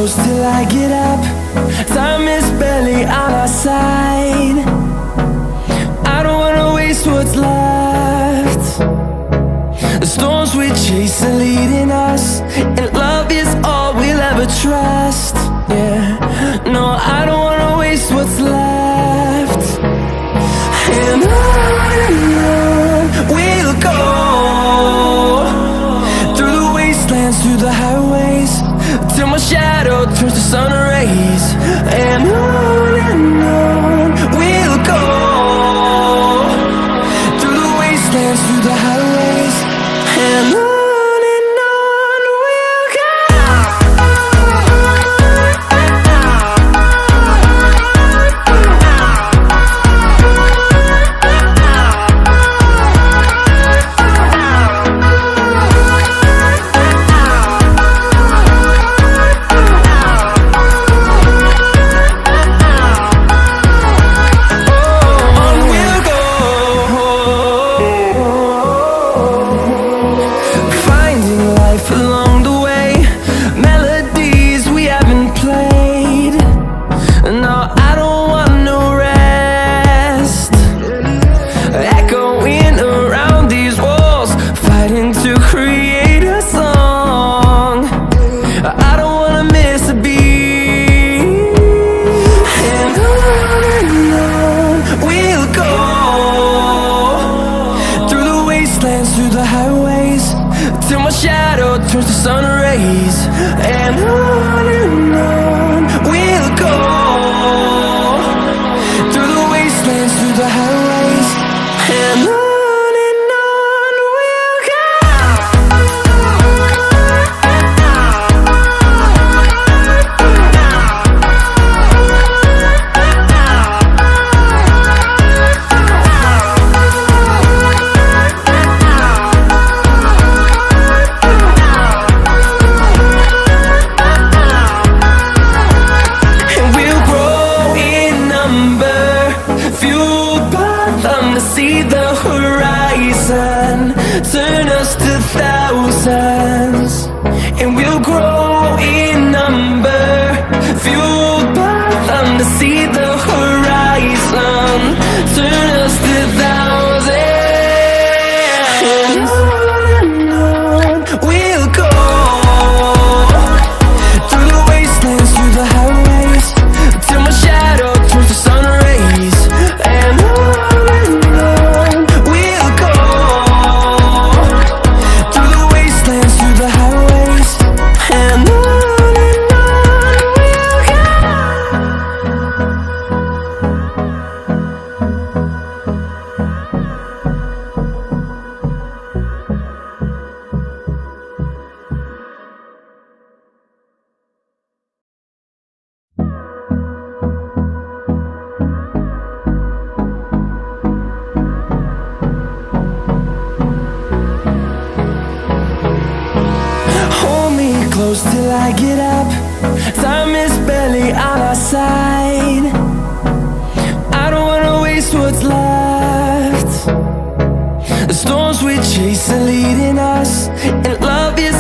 close till I get up. Time is barely on our side. I don't wanna waste what's left. The storms we chase are leading us, and love is all we'll ever trust. Yeah, no, I don't wanna waste what's left. And on we'll go, through the wastelands, through the highways, till my shadow turns to sun rays. And on we'll go, through the wastelands, through the highways, and on we'll go. Through the highways, till my shadow turns to sun rays. And on we'll go, through the wastelands, through the highways, and on we'll go. See the horizon, turn us to thousands, and we'll grow in number, fueled by them. To see the horizon, turn us to thousands, and on we'll go, through the wastelands, through the highways, till my shadow turns to sun rays. And close till I get up. Time is barely on our side. I don't wanna waste what's left. The storms we chase are leading us, and love is